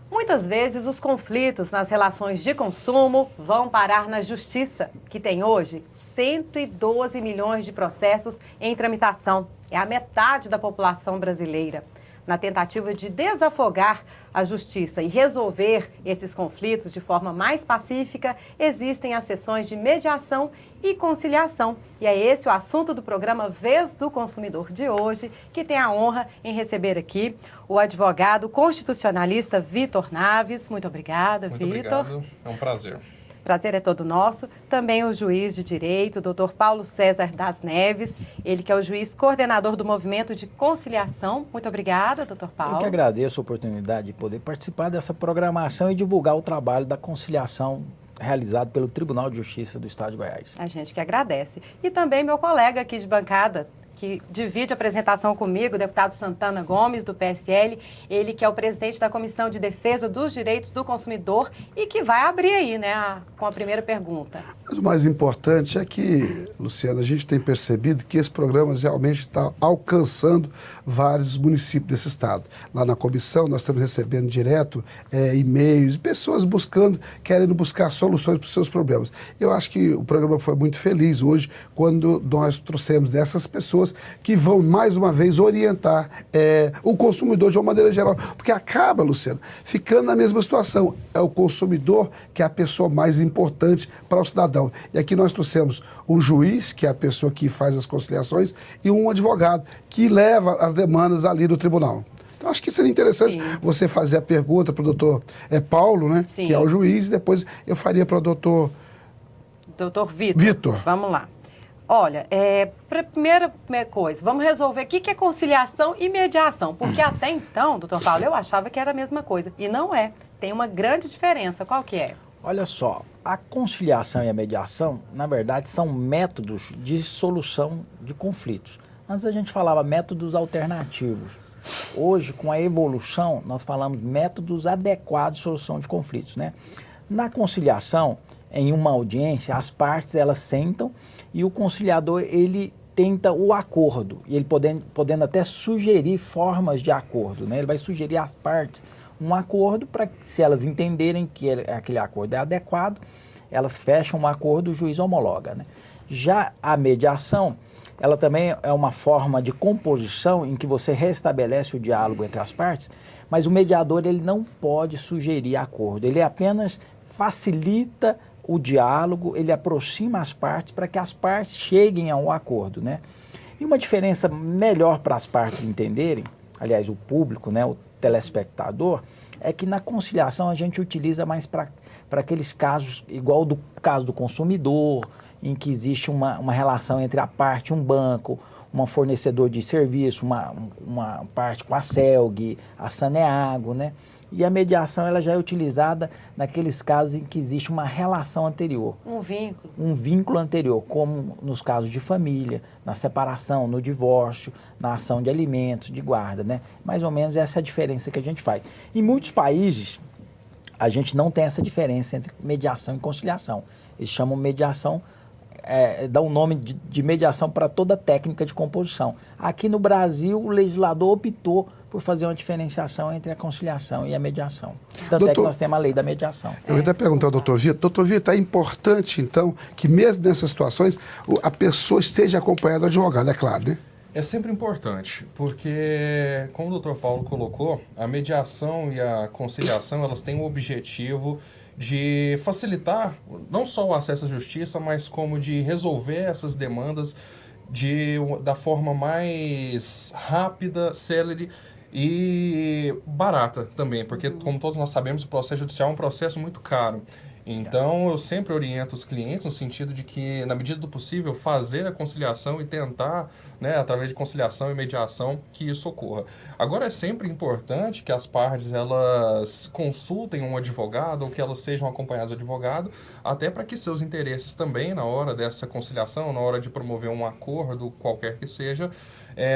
Muitas vezes os conflitos nas relações de consumo vão parar na justiça, que tem hoje 112 milhões de processos em tramitação. É a metade da população brasileira. Na tentativa de desafogar a justiça e resolver esses conflitos de forma mais pacífica, existem as sessões de mediação e conciliação. E é esse o assunto do programa Vez do Consumidor de hoje, que tem a honra em receber aqui o advogado constitucionalista Vitor Naves. Muito obrigada, Vitor. Muito obrigado, é um prazer. Prazer é todo nosso. Também o juiz de direito, doutor Paulo César das Neves, ele que é o juiz coordenador do Movimento de Conciliação. Muito obrigada, doutor Paulo. Eu que agradeço a oportunidade de poder participar dessa programação e divulgar o trabalho da conciliação realizado pelo Tribunal de Justiça do Estado de Goiás. A gente que agradece. E também meu colega aqui de bancada, que divide a apresentação comigo, o deputado Santana Gomes, do PSL, ele que é o presidente da Comissão de Defesa dos Direitos do Consumidor e que vai abrir aí, né, com a primeira pergunta. Mas o mais importante é que, Luciana, a gente tem percebido que esse programa realmente está alcançando vários municípios desse estado. Lá na comissão nós estamos recebendo direto e-mails, pessoas querendo buscar soluções para os seus problemas. Eu acho que o programa foi muito feliz hoje quando nós trouxemos essas pessoas que vão, mais uma vez, orientar o consumidor de uma maneira geral. Porque acaba, Luciano, ficando na mesma situação. É o consumidor que é a pessoa mais importante para o cidadão. E aqui nós trouxemos um juiz, que é a pessoa que faz as conciliações, e um advogado, que leva as demandas ali do tribunal. Então, acho que seria interessante você fazer a pergunta para o doutor Paulo, né, que é o juiz, e depois eu faria para o doutor Vitor. Vamos lá. Olha, primeira coisa, vamos resolver o que é conciliação e mediação, porque até então, doutor Paulo, eu achava que era a mesma coisa, e não é. Tem uma grande diferença. Qual que é? Olha só, a conciliação e a mediação, na verdade, são métodos de solução de conflitos. Antes a gente falava métodos alternativos. Hoje, com a evolução, nós falamos métodos adequados de solução de conflitos, né? Na conciliação, em uma audiência, as partes elas sentam e o conciliador ele tenta o acordo, e ele podendo até sugerir formas de acordo, né? Ele vai sugerir às partes um acordo para que, se elas entenderem que aquele acordo é adequado, elas fecham um acordo e o juiz homologa, né? Já a mediação, ela também é uma forma de composição em que você restabelece o diálogo entre as partes, mas o mediador ele não pode sugerir acordo, ele apenas facilita o diálogo, ele aproxima as partes para que as partes cheguem a um acordo, né? E uma diferença melhor para as partes entenderem, aliás, o público, né, o telespectador, é que na conciliação a gente utiliza mais para aqueles casos, igual do caso do consumidor, em que existe uma relação entre a parte, um banco, um fornecedor de serviço, uma parte com a CELG, a Saneago, né? E a mediação ela já é utilizada naqueles casos em que existe uma relação anterior. Um vínculo. Um vínculo anterior, como nos casos de família, na separação, no divórcio, na ação de alimentos, de guarda, né? Mais ou menos essa é a diferença que a gente faz. Em muitos países, a gente não tem essa diferença entre mediação e conciliação. Eles chamam mediação, dá um nome de mediação para toda técnica de composição. Aqui no Brasil, o legislador optou por fazer uma diferenciação entre a conciliação e a mediação. Tanto é que nós temos a lei da mediação. Eu ia até perguntar ao doutor Vitor. Doutor Vitor, é importante, então, que mesmo nessas situações, a pessoa esteja acompanhada do advogado, é claro, né? É sempre importante, porque, como o doutor Paulo colocou, a mediação e a conciliação, elas têm o objetivo de facilitar não só o acesso à justiça, mas como de resolver essas demandas da forma mais rápida, célere e barata também, porque, como todos nós sabemos, o processo judicial é um processo muito caro. Então, eu sempre oriento os clientes no sentido de que, na medida do possível, fazer a conciliação e tentar, né, através de conciliação e mediação, que isso ocorra. Agora, é sempre importante que as partes elas consultem um advogado ou que elas sejam acompanhadas de advogado, até para que seus interesses também, na hora dessa conciliação, na hora de promover um acordo, qualquer que seja,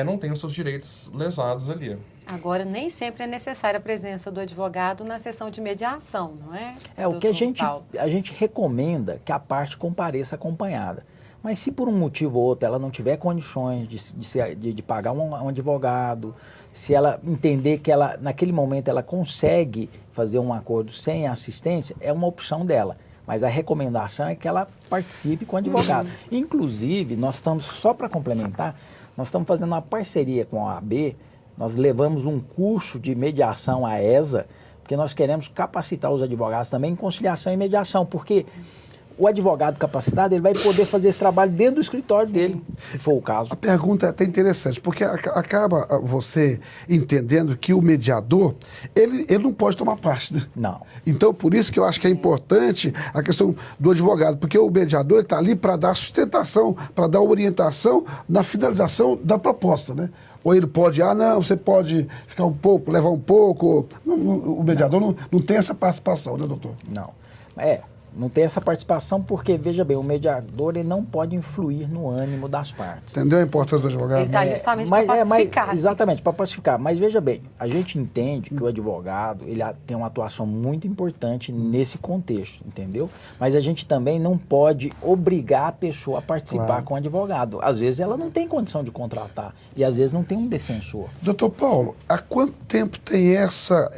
não tenham seus direitos lesados ali. Agora, nem sempre é necessária a presença do advogado na sessão de mediação, não é? O que a gente recomenda que a parte compareça acompanhada. Mas se por um motivo ou outro ela não tiver condições de pagar um advogado, se ela entender que ela, naquele momento ela consegue fazer um acordo sem assistência, é uma opção dela. Mas a recomendação é que ela participe com o advogado. Inclusive, nós estamos, só para complementar, nós estamos fazendo uma parceria com a OAB, nós levamos um curso de mediação à ESA, porque nós queremos capacitar os advogados também em conciliação e mediação, porque o advogado capacitado ele vai poder fazer esse trabalho dentro do escritório dele, se for o caso. A pergunta é até interessante, porque acaba você entendendo que o mediador, ele não pode tomar parte, né? Não. Então, por isso que eu acho que é importante a questão do advogado, porque o mediador está ali para dar sustentação, para dar orientação na finalização da proposta, né? Ou ele pode, não, você pode ficar um pouco, levar um pouco. O mediador não tem essa participação, né, doutor? Não. Não tem essa participação porque, veja bem, o mediador ele não pode influir no ânimo das partes. Entendeu a importância do advogado? Ele está justamente para pacificar. Exatamente, para pacificar. Mas veja bem, a gente entende que o advogado ele tem uma atuação muito importante nesse contexto, entendeu? Mas a gente também não pode obrigar a pessoa a participar com o advogado. Às vezes ela não tem condição de contratar e às vezes não tem um defensor. Doutor Paulo, há quanto tempo tem essa...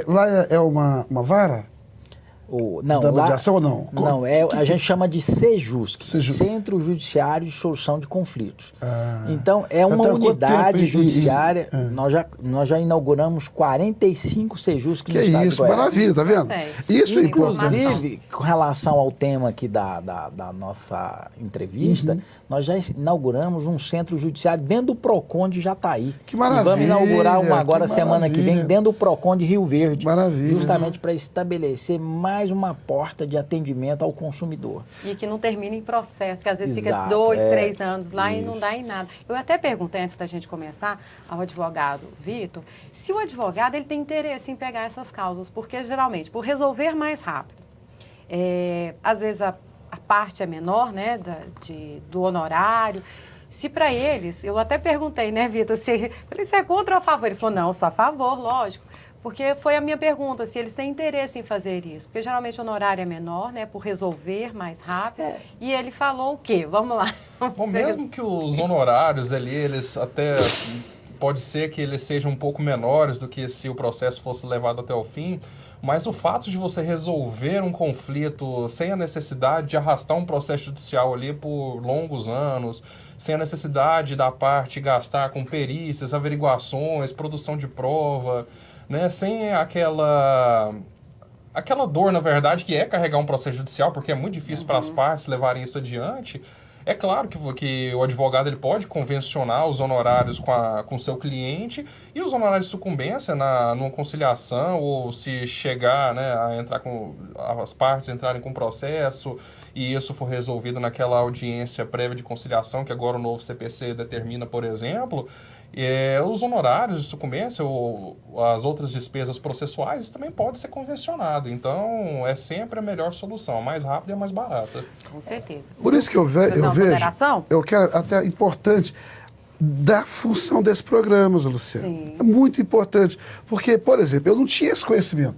lá é uma vara? Não, da mediação ou não? Não, a gente chama de CEJUSC, Centro Judiciário de Solução de Conflitos. Então, é uma unidade judiciária. Nós já inauguramos 45 CEJUSC no estado de Goiás. Maravilha, tá vendo? Isso é importante. Inclusive, com relação ao tema aqui da nossa entrevista, nós já inauguramos um centro judiciário dentro do PROCON de Jataí. Que maravilha! E vamos inaugurar uma agora semana que vem dentro do PROCON de Rio Verde. Maravilha! Justamente para estabelecer mais uma porta de atendimento ao consumidor. E que não termina em processo, que às vezes fica 2, 3 anos lá e não dá em nada. Eu até perguntei antes da gente começar ao advogado Vitor, se o advogado ele tem interesse em pegar essas causas, porque geralmente, por resolver mais rápido, às vezes a parte é menor, né, do honorário. Se para eles, eu até perguntei, né, Vitor, se é contra ou a favor? Ele falou, não, sou a favor, lógico. Porque foi a minha pergunta, se eles têm interesse em fazer isso. Porque geralmente o honorário é menor, né, por resolver mais rápido. E ele falou o quê? Vamos lá. Bom, mesmo que os honorários ali, eles até... Pode ser que eles sejam um pouco menores do que se o processo fosse levado até o fim, mas o fato de você resolver um conflito sem a necessidade de arrastar um processo judicial ali por longos anos, sem a necessidade da parte gastar com perícias, averiguações, produção de prova, né, sem aquela dor, na verdade, que é carregar um processo judicial, porque é muito difícil para as partes levarem isso adiante. É claro que o advogado ele pode convencionar os honorários com o seu cliente e os honorários de sucumbência numa conciliação ou se chegar, né, a entrar as partes entrarem com processo e isso for resolvido naquela audiência prévia de conciliação que agora o novo CPC determina, por exemplo, os honorários de sucumbência ou as outras despesas processuais também pode ser convencionado. Então, é sempre a melhor solução, a mais rápida e a mais barata. Com certeza. Por isso que eu vejo, eu quero até importante da função desses programas, Luciano. Sim. É muito importante, porque, por exemplo, eu não tinha esse conhecimento.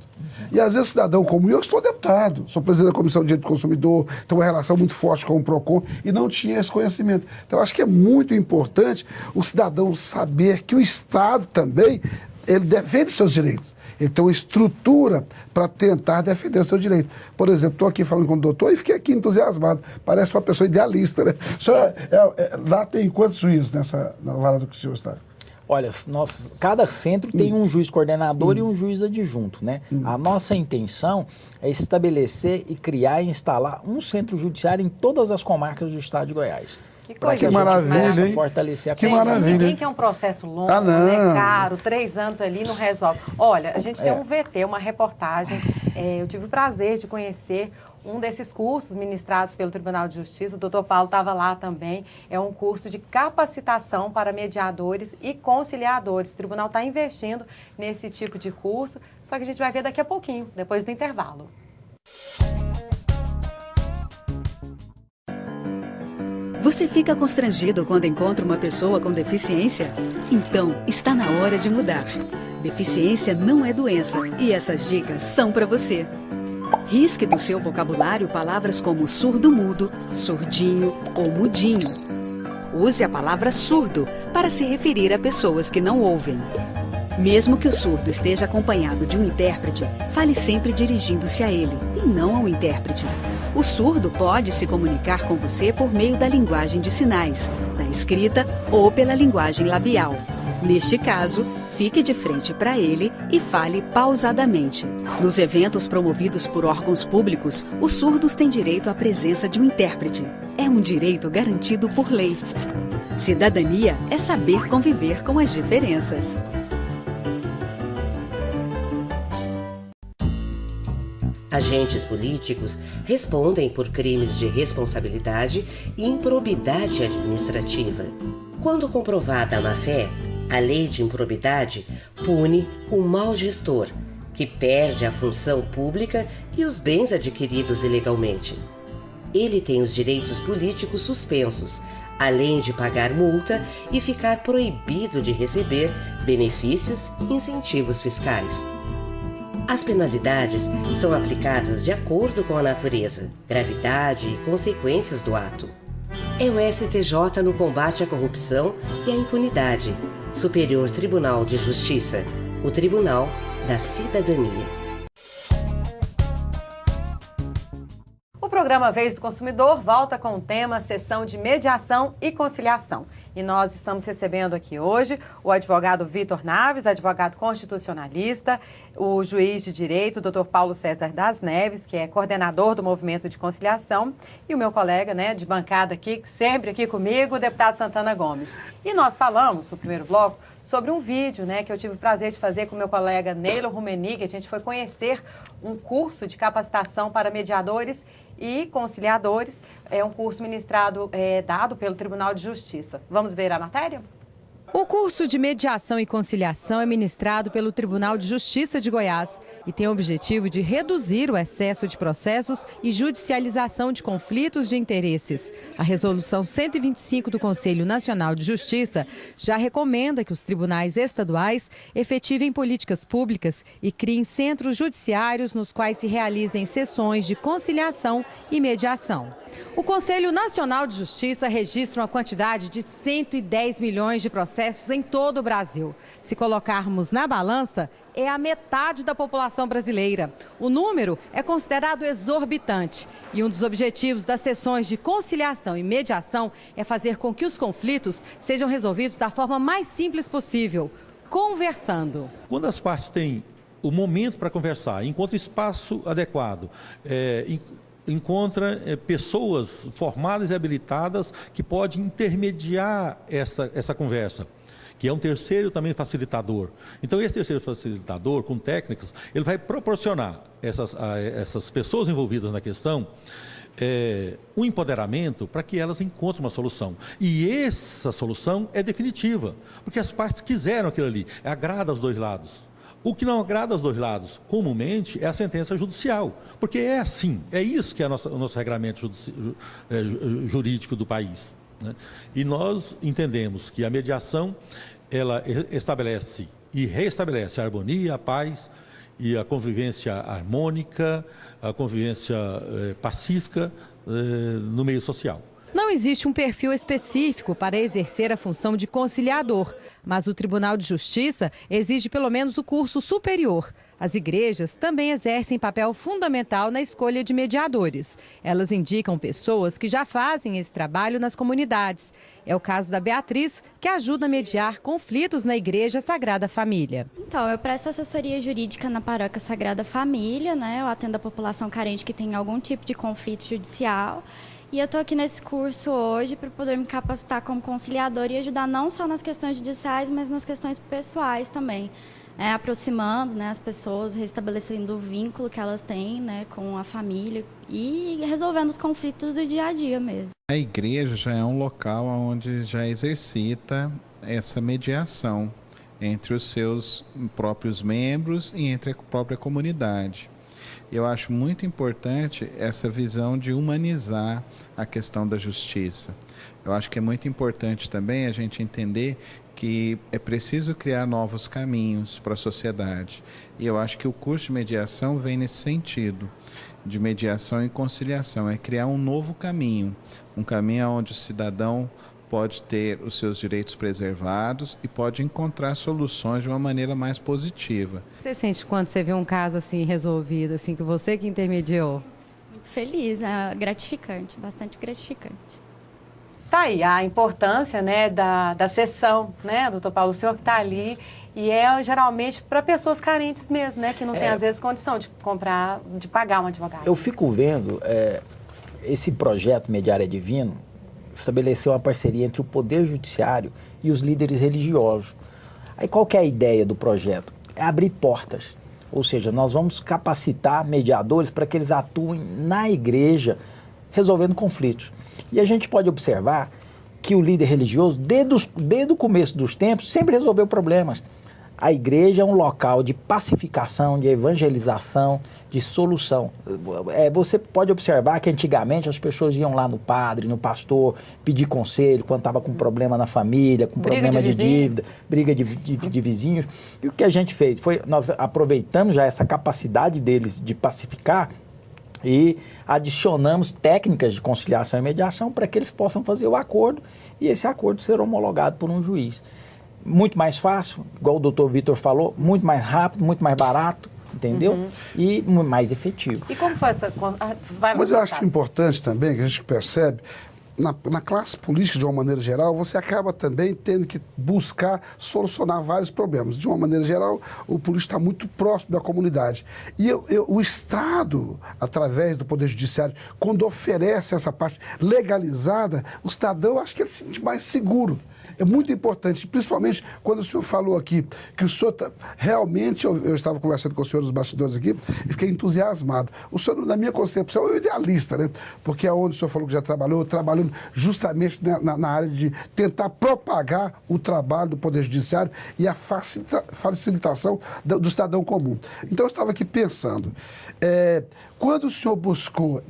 E às vezes cidadão como eu sou deputado, sou presidente da Comissão de Direito do Consumidor, tenho uma relação muito forte com o PROCON e não tinha esse conhecimento. Então, acho que é muito importante o cidadão saber que o Estado também, ele defende os seus direitos. Ele tem uma estrutura para tentar defender o seu direito. Por exemplo, estou aqui falando com o doutor e fiquei aqui entusiasmado. Parece uma pessoa idealista, né? Lá tem quantos juízes na vara do que o senhor está? Olha, cada centro tem um juiz coordenador e um juiz adjunto, né? A nossa intenção é estabelecer e criar e instalar um centro judiciário em todas as comarcas do estado de Goiás. Que maravilha, hein? Fortalecer a que maravilha. Ninguém quer um processo longo, né, caro, 3 anos ali não resolve. Olha, a gente tem um VT, uma reportagem, eu tive o prazer de conhecer um desses cursos ministrados pelo Tribunal de Justiça, o doutor Paulo estava lá também, é um curso de capacitação para mediadores e conciliadores. O tribunal está investindo nesse tipo de curso, só que a gente vai ver daqui a pouquinho, depois do intervalo. Você fica constrangido quando encontra uma pessoa com deficiência? Então, está na hora de mudar. Deficiência não é doença e essas dicas são para você. Risque do seu vocabulário palavras como surdo-mudo, surdinho ou mudinho. Use a palavra surdo para se referir a pessoas que não ouvem. Mesmo que o surdo esteja acompanhado de um intérprete, fale sempre dirigindo-se a ele e não ao intérprete. O surdo pode se comunicar com você por meio da linguagem de sinais, da escrita ou pela linguagem labial. Neste caso, fique de frente para ele e fale pausadamente. Nos eventos promovidos por órgãos públicos, os surdos têm direito à presença de um intérprete. É um direito garantido por lei. Cidadania é saber conviver com as diferenças. Agentes políticos respondem por crimes de responsabilidade e improbidade administrativa. Quando comprovada a má-fé, a lei de improbidade pune o mau gestor, que perde a função pública e os bens adquiridos ilegalmente. Ele tem os direitos políticos suspensos, além de pagar multa e ficar proibido de receber benefícios e incentivos fiscais. As penalidades são aplicadas de acordo com a natureza, gravidade e consequências do ato. É o STJ no combate à corrupção e à impunidade. Superior Tribunal de Justiça, o Tribunal da Cidadania. O programa Vez do Consumidor volta com o tema Sessão de Mediação e Conciliação. E nós estamos recebendo aqui hoje o advogado Vitor Naves, advogado constitucionalista, o juiz de direito, Dr. Paulo César das Neves, que é coordenador do Movimento de Conciliação, e o meu colega, de bancada aqui, sempre aqui comigo, o deputado Santana Gomes. E nós falamos, no primeiro bloco, sobre um vídeo, que eu tive o prazer de fazer com o meu colega Neilo Rumeni, que a gente foi conhecer um curso de capacitação para mediadores e conciliadores. É um curso ministrado, dado pelo Tribunal de Justiça. Vamos ver a matéria? O curso de mediação e conciliação é ministrado pelo Tribunal de Justiça de Goiás e tem o objetivo de reduzir o excesso de processos e judicialização de conflitos de interesses. A Resolução 125 do Conselho Nacional de Justiça já recomenda que os tribunais estaduais efetivem políticas públicas e criem centros judiciários nos quais se realizem sessões de conciliação e mediação. O Conselho Nacional de Justiça registra uma quantidade de 110 milhões de processos em todo o Brasil. Se colocarmos na balança, é a metade da população brasileira. O número é considerado exorbitante e um dos objetivos das sessões de conciliação e mediação é fazer com que os conflitos sejam resolvidos da forma mais simples possível, conversando. Quando as partes têm o momento para conversar, encontra espaço adequado, encontra pessoas formadas e habilitadas que podem intermediar essa conversa, que é um terceiro também facilitador. Então, esse terceiro facilitador, com técnicas, ele vai proporcionar essas pessoas envolvidas na questão um empoderamento para que elas encontrem uma solução. E essa solução é definitiva, porque as partes quiseram aquilo ali, agrada aos dois lados. O que não agrada aos dois lados, comumente, é a sentença judicial, porque é assim, é isso que é o nosso regramento jurídico do país, né? E nós entendemos que a mediação, ela estabelece e reestabelece a harmonia, a paz e a convivência harmônica, a convivência pacífica no meio social. Não existe um perfil específico para exercer a função de conciliador, mas o Tribunal de Justiça exige pelo menos o curso superior. As igrejas também exercem papel fundamental na escolha de mediadores. Elas indicam pessoas que já fazem esse trabalho nas comunidades. É o caso da Beatriz, que ajuda a mediar conflitos na Igreja Sagrada Família. Então, eu presto assessoria jurídica na Paróquia Sagrada Família, Eu atendo a população carente que tem algum tipo de conflito judicial. E eu estou aqui nesse curso hoje para poder me capacitar como conciliadora e ajudar não só nas questões judiciais, mas nas questões pessoais também. Aproximando as pessoas, restabelecendo o vínculo que elas têm com a família e resolvendo os conflitos do dia a dia mesmo. A igreja já é um local onde já exercita essa mediação entre os seus próprios membros e entre a própria comunidade. Eu acho muito importante essa visão de humanizar a questão da justiça. Eu acho que é muito importante também a gente entender que é preciso criar novos caminhos para a sociedade. E eu acho que o curso de mediação vem nesse sentido, de mediação e conciliação, é criar um novo caminho, um caminho onde o cidadão pode ter os seus direitos preservados e pode encontrar soluções de uma maneira mais positiva. Você sente quando você vê um caso assim resolvido, assim, que você que intermediou? Muito feliz, é gratificante, bastante gratificante. Tá aí a importância, né, da sessão, né, doutor Paulo, o senhor que está ali, e é geralmente para pessoas carentes mesmo, né, que não tem às vezes condição de comprar, de pagar um advogado. Eu fico vendo, esse projeto Mediar é Divino estabeleceu uma parceria entre o Poder Judiciário e os líderes religiosos. Aí qual que é a ideia do projeto? É abrir portas, ou seja, nós vamos capacitar mediadores para que eles atuem na igreja resolvendo conflitos. E a gente pode observar que o líder religioso, desde o começo dos tempos, sempre resolveu problemas. A igreja é um local de pacificação, de evangelização, de solução. Você pode observar que antigamente as pessoas iam lá no padre, no pastor, pedir conselho quando estava com problema na família, com problema de dívida, briga de vizinhos. E o que a gente fez foi, nós aproveitamos já essa capacidade deles de pacificar e adicionamos técnicas de conciliação e mediação para que eles possam fazer o acordo e esse acordo ser homologado por um juiz. Muito mais fácil, igual o doutor Vitor falou, muito mais rápido, muito mais barato, entendeu? E mais efetivo. E como foi essa... Mas eu acho que é importante também, que a gente percebe, na classe política, de uma maneira geral, você acaba também tendo que buscar solucionar vários problemas. De uma maneira geral, o político está muito próximo da comunidade. E o Estado, através do Poder Judiciário, quando oferece essa parte legalizada, o cidadão, acho que ele se sente mais seguro. É muito importante, principalmente quando o senhor falou aqui, que o senhor realmente, eu estava conversando com o senhor nos bastidores aqui, e fiquei entusiasmado. O senhor, na minha concepção, é um idealista, né? Porque aonde o senhor falou que já trabalhou, trabalhando justamente na área de tentar propagar o trabalho do Poder Judiciário e a facilitação do cidadão comum. Então, eu estava aqui pensando, quando o senhor buscou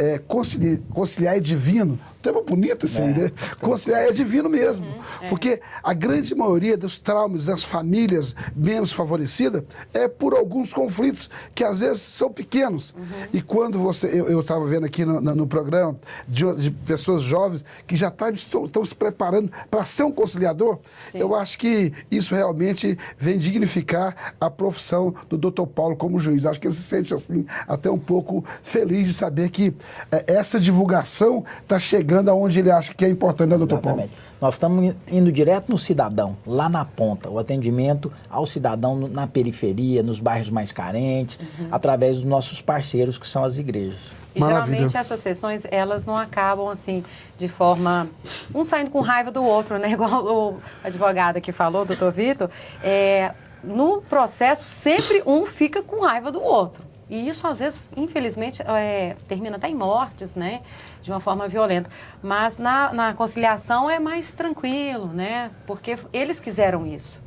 conciliar é divino, tema bonito assim, né? Conciliar é divino mesmo, porque a grande maioria dos traumas das famílias menos favorecidas é por alguns conflitos que às vezes são pequenos. E quando eu estava vendo aqui no programa de pessoas jovens que já estão se preparando para ser um conciliador, eu acho que isso realmente vem dignificar a profissão do doutor Paulo como juiz. Acho que ele se sente assim até um pouco feliz de saber que essa divulgação está chegando aonde ele acha que é importante, né, doutor Paulo? Nós estamos indo direto no cidadão, lá na ponta, o atendimento ao cidadão na periferia, nos bairros mais carentes, através dos nossos parceiros, que são as igrejas. E geralmente essas sessões, elas não acabam assim, de forma... um saindo com raiva do outro, né? Igual o advogado que falou, doutor Vitor. No processo, sempre um fica com raiva do outro. E isso, às vezes, infelizmente, termina até em mortes, né? De uma forma violenta. Mas na conciliação é mais tranquilo, né? Porque eles quiseram isso.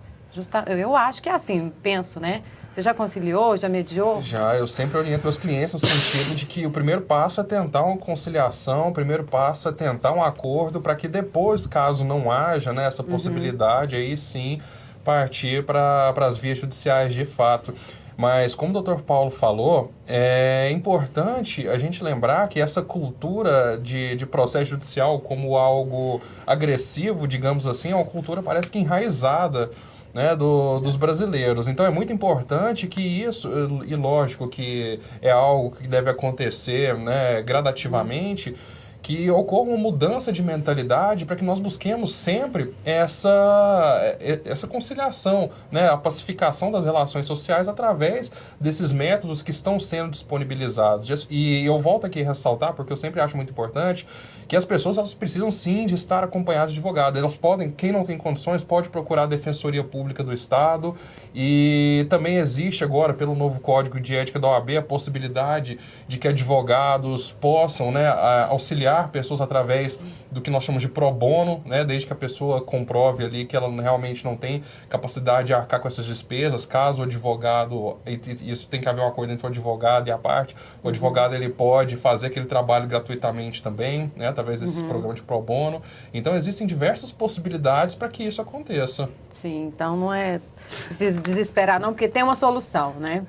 Eu acho que é assim, penso, né? Você já conciliou, já mediou? Já, eu sempre oriento meus clientes no sentido de que o primeiro passo é tentar uma conciliação, o primeiro passo é tentar um acordo para que depois, caso não haja, né, essa possibilidade, aí sim partir para as vias judiciais de fato. Mas, como o Dr. Paulo falou, é importante a gente lembrar que essa cultura de processo judicial como algo agressivo, digamos assim, é uma cultura parece que enraizada, né, dos brasileiros. Então, é muito importante que isso, e lógico que é algo que deve acontecer, né, gradativamente, que ocorra uma mudança de mentalidade para que nós busquemos sempre essa conciliação, né, a pacificação das relações sociais através desses métodos que estão sendo disponibilizados. E eu volto aqui a ressaltar, porque eu sempre acho muito importante, que as pessoas elas precisam sim de estar acompanhadas de advogado. Elas podem, quem não tem condições, pode procurar a Defensoria Pública do Estado, e também existe agora, pelo novo Código de Ética da OAB, a possibilidade de que advogados possam, né, auxiliar pessoas através do que nós chamamos de pro bono, né, desde que a pessoa comprove ali que ela realmente não tem capacidade de arcar com essas despesas, caso o advogado, isso tem que haver um acordo entre o advogado e a parte, o advogado ele pode fazer aquele trabalho gratuitamente também, né, através desses programas de pro bono. Então existem diversas possibilidades para que isso aconteça. Sim, então não é preciso desesperar não, porque tem uma solução, né?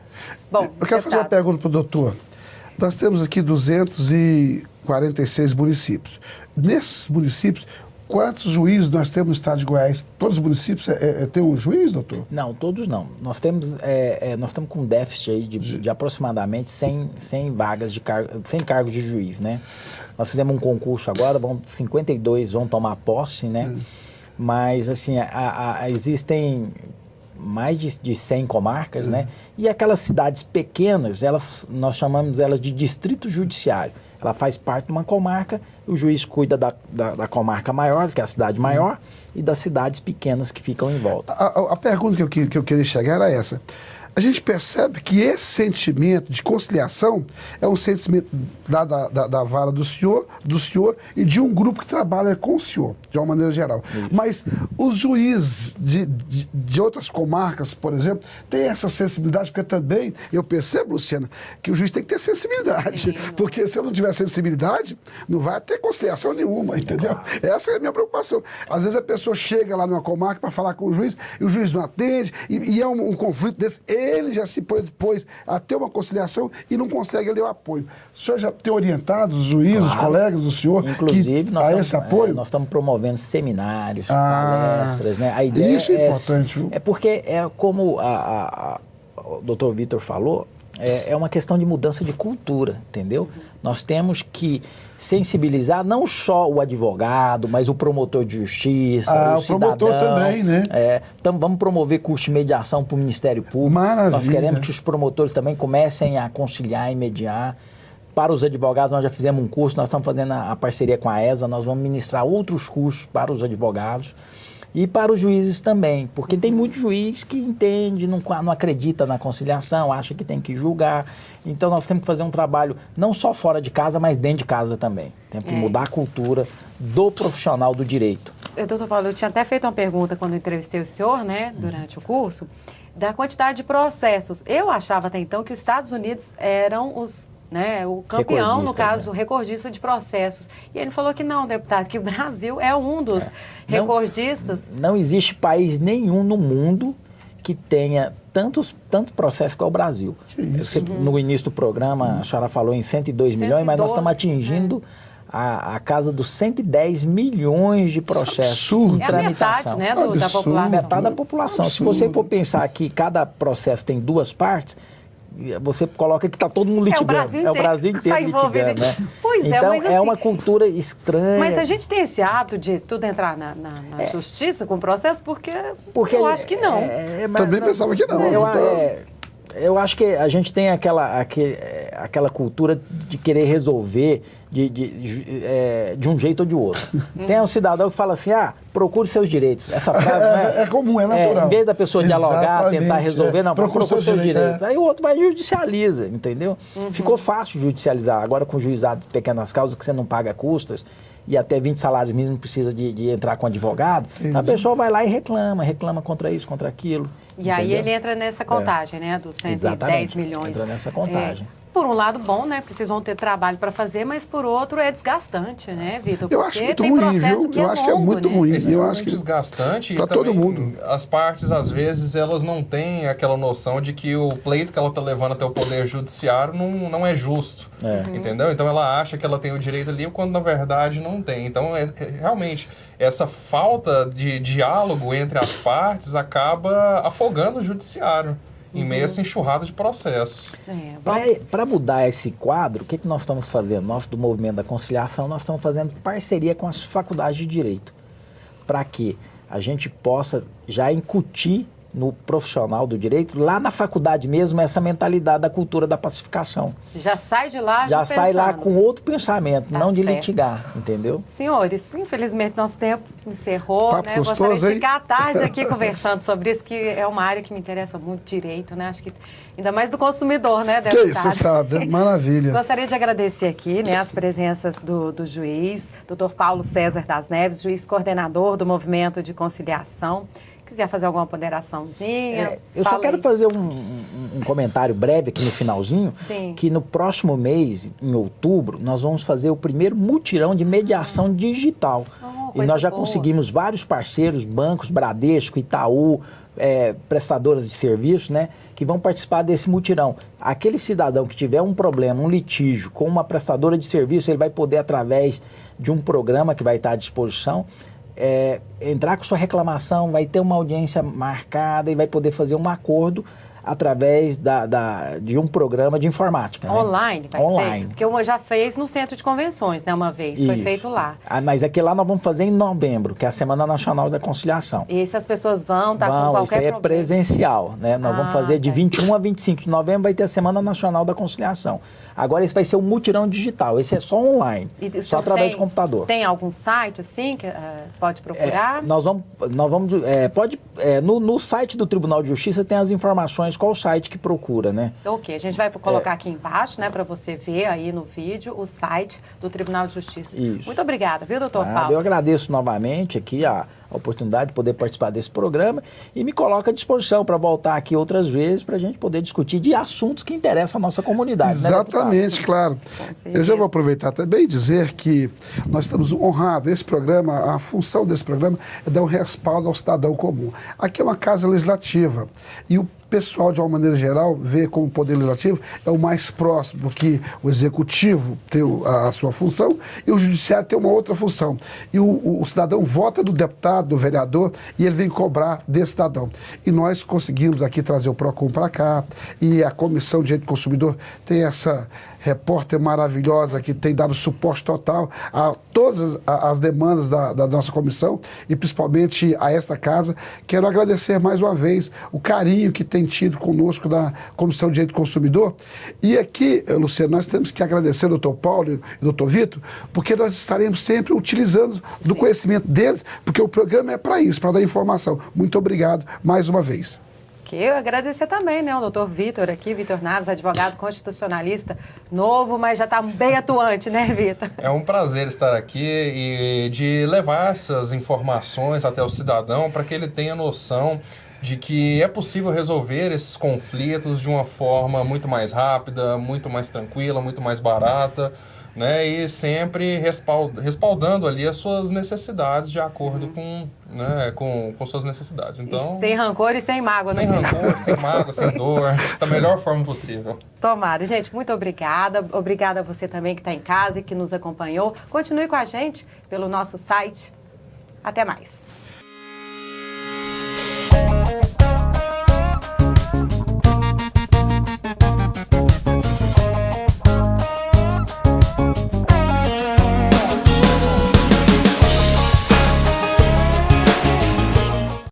Bom, eu quero fazer uma pergunta para o doutor. Nós temos aqui 246 municípios. Nesses municípios, quantos juízes nós temos no estado de Goiás? Todos os municípios têm um juiz, doutor? Não, todos não. Nós estamos com um déficit aí de aproximadamente 100 vagas, 100 cargos de juiz, né? Nós fizemos um concurso agora, 52 vão tomar posse, né? Mas, assim, existem mais de 100 comarcas, né? E aquelas cidades pequenas, nós chamamos elas de distrito judiciário. Ela faz parte de uma comarca, o juiz cuida da comarca maior, que é a cidade maior, e das cidades pequenas que ficam em volta. A pergunta que eu queria chegar era essa. A gente percebe que esse sentimento de conciliação é um sentimento da vara do senhor e de um grupo que trabalha com o senhor, de uma maneira geral. Isso. Mas os juízes de outras comarcas, por exemplo, têm essa sensibilidade, porque também eu percebo, Luciana, que o juiz tem que ter sensibilidade, porque se ele não tiver sensibilidade, não vai ter conciliação nenhuma, entendeu? Claro. Essa é a minha preocupação. Às vezes a pessoa chega lá numa comarca para falar com o juiz, e o juiz não atende, e é um conflito desse. Ele já se propôs a ter uma conciliação e não consegue ali o apoio. O senhor já tem orientado os juízes, os colegas do senhor, inclusive, esse apoio? Nós estamos promovendo seminários, palestras, né? A ideia isso é importante. É porque, como o doutor Vitor falou, é uma questão de mudança de cultura, entendeu? Nós temos que sensibilizar não só o advogado, mas o promotor de justiça, o cidadão. Promotor também, né? Então, vamos promover curso de mediação para o Ministério Público. Maravilha. Nós queremos que os promotores também comecem a conciliar e mediar. Para os advogados, nós já fizemos um curso, nós estamos fazendo a parceria com a ESA, nós vamos ministrar outros cursos para os advogados. E para os juízes também, porque tem muito juiz que entende, não acredita na conciliação, acha que tem que julgar. Então nós temos que fazer um trabalho não só fora de casa, mas dentro de casa também. Temos que mudar a cultura do profissional do direito. Doutor Paulo, eu tinha até feito uma pergunta quando eu entrevistei o senhor, né, durante o curso, da quantidade de processos. Eu achava até então que os Estados Unidos eram o campeão, no caso, recordista de processos. E ele falou que não, deputado, que o Brasil é um dos recordistas. Não existe país nenhum no mundo que tenha tanto processo que é o Brasil. No início do programa, a senhora falou em 102 milhões, mas nós estamos atingindo a casa dos 110 milhões de processos em tramitação. É a metade, né, da população. Metade da população. Se você for pensar que cada processo tem duas partes, você coloca que está todo mundo litigando. É o Brasil inteiro litigando, né? Pois então, mas assim, é uma cultura estranha. Mas a gente tem esse hábito de tudo entrar na justiça com o processo, porque eu acho que não. Também pensava que não. Eu acho que a gente tem aquela cultura de querer resolver de um jeito ou de outro. Tem um cidadão que fala assim, procure seus direitos. Essa frase é comum, é natural. Em vez da pessoa dialogar, tentar resolver, não, procure seus direitos. Aí o outro vai e judicializa, entendeu? Ficou fácil judicializar. Agora com juizado de pequenas causas que você não paga custas e até 20 salários mínimos precisa de entrar com advogado, a pessoa vai lá e reclama contra isso, contra aquilo. E aí ele entra nessa contagem, né, dos 110 milhões. Entra nessa contagem. Por um lado bom, né, porque vocês vão ter trabalho para fazer, mas por outro é desgastante, né, Vitor? Eu acho muito ruim, viu? Eu acho que é muito ruim. Eu acho que desgastante para todo mundo. As partes, às vezes, elas não têm aquela noção de que o pleito que ela está levando até o Poder Judiciário não é justo, entendeu? Então ela acha que ela tem o direito ali, quando na verdade não tem. Então, realmente, essa falta de diálogo entre as partes acaba afogando o Judiciário em meio a essa enxurrada de processos. Para mudar esse quadro, o que nós estamos fazendo? Nós, do Movimento da Conciliação, nós estamos fazendo parceria com as faculdades de Direito, para que a gente possa já incutir no profissional do direito, lá na faculdade mesmo, essa mentalidade da cultura da pacificação. Já sai de lá já sai lá com outro pensamento, não de certo. Litigar, entendeu? Senhores, infelizmente nosso tempo encerrou, Papo né? Gostoso, gostaria de ficar hein? à tarde aqui conversando sobre isso, que é uma área que me interessa muito, direito, né? Acho que ainda mais do consumidor, né, deputado? Que isso, você sabe, maravilha. Gostaria de agradecer aqui, né, as presenças do juiz, doutor Paulo César das Neves, juiz coordenador do Movimento de Conciliação. Quiser fazer alguma ponderaçãozinha? Eu só quero fazer um comentário breve aqui no finalzinho, que no próximo mês, em outubro, nós vamos fazer o primeiro mutirão de mediação digital. E nós já boa. conseguimos vários parceiros, bancos, Bradesco, Itaú, prestadoras de serviço, né, que vão participar desse mutirão. Aquele cidadão que tiver um problema, um litígio com uma prestadora de serviço, ele vai poder, através de um programa que vai estar à disposição, entrar com sua reclamação, vai ter uma audiência marcada e vai poder fazer um acordo através de um programa de informática. Online, né? vai Online. ser? Porque uma já fez no Centro de Convenções, né, uma vez, foi feito lá. Mas aqui lá nós vamos fazer em novembro, que é a Semana Nacional da Conciliação. E se as pessoas vão, tá com qualquer isso aí problema. é presencial, né? Nós vamos fazer de 21 a 25 de novembro, vai ter a Semana Nacional da Conciliação. Agora esse vai ser um mutirão digital, esse é só online, E só através do computador. Tem algum site, assim, que pode procurar? No site do Tribunal de Justiça tem as informações, qual o site que procura, né? Ok, a gente vai colocar aqui embaixo, né, para você ver aí no vídeo o site do Tribunal de Justiça. Isso. Muito obrigada, viu, doutor Paulo? Eu agradeço novamente aqui a oportunidade de poder participar desse programa e me coloco à disposição para voltar aqui outras vezes para a gente poder discutir de assuntos que interessam a nossa comunidade. Exatamente, né, claro. Eu já vou aproveitar também e dizer que nós estamos honrados. Esse programa, a função desse programa é dar um respaldo ao cidadão comum. Aqui é uma casa legislativa e o pessoal, de uma maneira geral, vê como o Poder Legislativo é o mais próximo, porque o Executivo tem a sua função e o Judiciário tem uma outra função. E o cidadão vota do deputado, do vereador, e ele vem cobrar desse cidadão. E nós conseguimos aqui trazer o PROCON para cá, e a Comissão de Direito do Consumidor tem essa repórter maravilhosa que tem dado suporte total a todas as demandas da nossa comissão e principalmente a esta casa. Quero agradecer mais uma vez o carinho que tem tido conosco da Comissão de Direito do Consumidor. E aqui, Luciano, nós temos que agradecer ao doutor Paulo e ao doutor Vitor, porque nós estaremos sempre utilizando do conhecimento deles, porque o programa é para isso, para dar informação. Muito obrigado mais uma vez. Eu agradecer também, né, o doutor Vitor aqui, Vitor Naves, advogado constitucionalista novo, mas já está bem atuante, né, Vitor? É um prazer estar aqui e de levar essas informações até o cidadão para que ele tenha noção de que é possível resolver esses conflitos de uma forma muito mais rápida, muito mais tranquila, muito mais barata, né, e sempre respaldando ali as suas necessidades de acordo com suas necessidades. Então, e sem rancor e sem mágoa, sem rancor, sem mágoa, sem dor, da melhor forma possível. Tomara. Gente, muito obrigada. Obrigada a você também que está em casa e que nos acompanhou. Continue com a gente pelo nosso site. Até mais.